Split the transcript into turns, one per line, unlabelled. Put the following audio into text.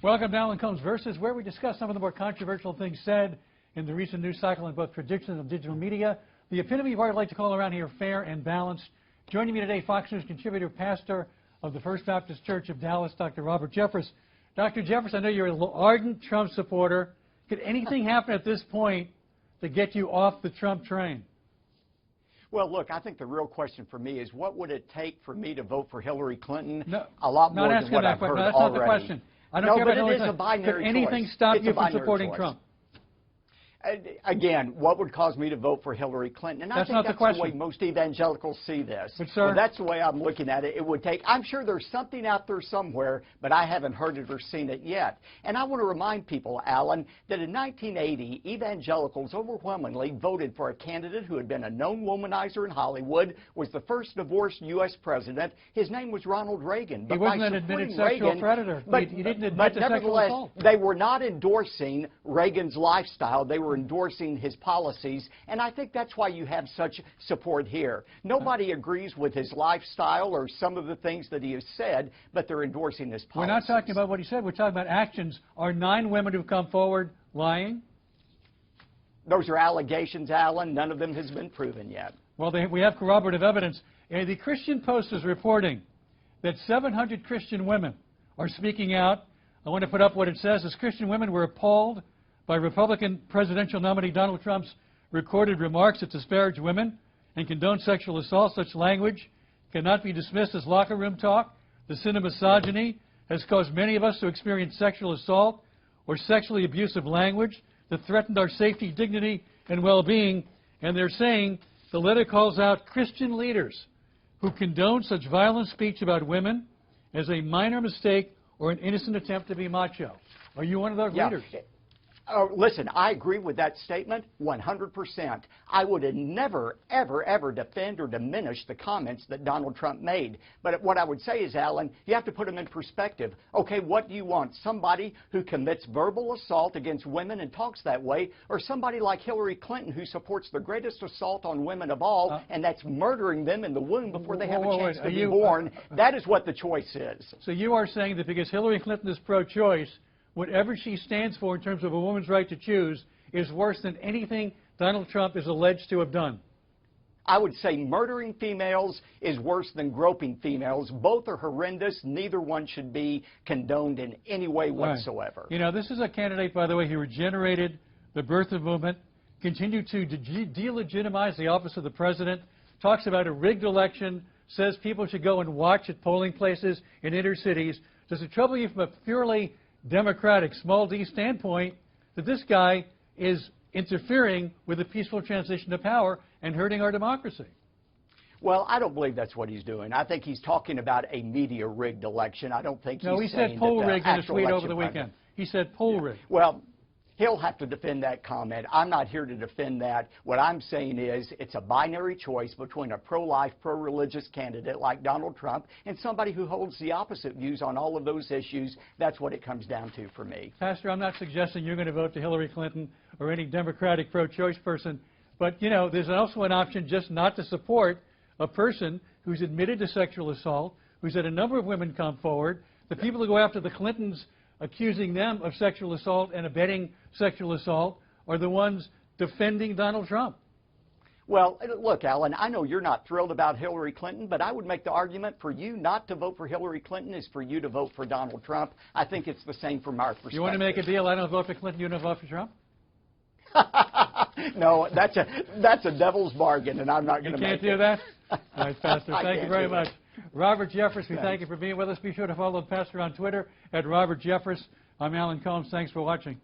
Welcome to Alan Colmes Versus, where we discuss some of the more controversial things said in the recent news cycle in both traditional and digital media. The epitome of what I'd like to call around here fair and balanced. Joining me today, Fox News contributor, pastor of the First Baptist Church of Dallas, Dr. Robert Jeffress. Dr. Jeffress, I know you're an ardent Trump supporter. Could anything happen at this point to get you off the Trump train?
Well, look, I think the real question for me is what would it take for me to vote for Hillary Clinton?
No,
a lot more than what I've heard
that's
already.
Not the question. I don't care about
it is a binary
choice. Could anything stop you from supporting Trump?
Again, what would cause me to vote for Hillary Clinton? And I think that's the way most evangelicals see this.
But, sir,
well, that's the way I'm looking at it. It would take, I'm sure there's something out there somewhere, but I haven't heard it or seen it yet. And I want to remind people, Alan, that in 1980, evangelicals overwhelmingly voted for a candidate who had been a known womanizer in Hollywood, was the first divorced U.S. president. His name was Ronald Reagan.
He wasn't an admitted sexual predator.
But,
he didn't admit to sexual assault.
They were not endorsing Reagan's lifestyle. They were endorsing his policies, and I think that's why you have such support here. Nobody agrees with his lifestyle or some of the things that he has said, but they're endorsing his policies.
We're not talking about what he said. We're talking about actions. Are 9 women who've come forward lying?
Those are allegations, Alan. None of them has been proven yet.
Well, we have corroborative evidence. The Christian Post is reporting that 700 Christian women are speaking out. I want to put up what it says. As Christian women were appalled by Republican presidential nominee Donald Trump's recorded remarks that disparage women and condone sexual assault. Such language cannot be dismissed as locker room talk. The sin of misogyny has caused many of us to experience sexual assault or sexually abusive language that threatened our safety, dignity, and well-being. And they're saying the letter calls out Christian leaders who condone such violent speech about women as a minor mistake or an innocent attempt to be macho. Are you one of those leaders?
Listen, I agree with that statement 100%. I would have never, ever, ever defend or diminish the comments that Donald Trump made. But what I would say is, Alan, you have to put them in perspective. Okay, what do you want? Somebody who commits verbal assault against women and talks that way, or somebody like Hillary Clinton who supports the greatest assault on women of all, and that's murdering them in the womb before they have a chance to be born? That is what the choice is.
So you are saying that because Hillary Clinton is pro-choice, whatever she stands for in terms of a woman's right to choose is worse than anything Donald Trump is alleged to have done?
I would say murdering females is worse than groping females. Both are horrendous. Neither one should be condoned in any way whatsoever.
You know, this is a candidate, by the way, who regenerated the birther movement, continued to delegitimize the office of the president, talks about a rigged election, says people should go and watch at polling places in inner cities. Does it trouble you from a purely Democratic, small d standpoint that this guy is interfering with a peaceful transition to power and hurting our democracy?
Well, I don't believe that's what he's doing. I think he's talking about a media-rigged election. I don't think he's saying that.
No, he said poll-rigged in a tweet over the weekend. He said poll-rigged.
Well, he'll have to defend that comment. I'm not here to defend that. What I'm saying is it's a binary choice between a pro-life, pro-religious candidate like Donald Trump and somebody who holds the opposite views on all of those issues. That's what it comes down to for me.
Pastor, I'm not suggesting you're going to vote to Hillary Clinton or any Democratic pro-choice person, but, you know, there's also an option just not to support a person who's admitted to sexual assault, who's had a number of women come forward. The people who go after the Clintons accusing them of sexual assault and abetting sexual assault are the ones defending Donald Trump.
Well, look, Alan, I know you're not thrilled about Hillary Clinton, but I would make the argument for you not to vote for Hillary Clinton is for you to vote for Donald Trump. I think it's the same from our perspective.
You want to make a deal? I don't vote for Clinton, you don't vote for Trump?
No, that's a devil's bargain, and I'm not going to make it.
You can't do that? All right, Pastor, thank you very much. Robert Jeffress, we thank you for being with us. Be sure to follow the pastor on Twitter at Robert Jeffress. I'm Alan Colmes. Thanks for watching.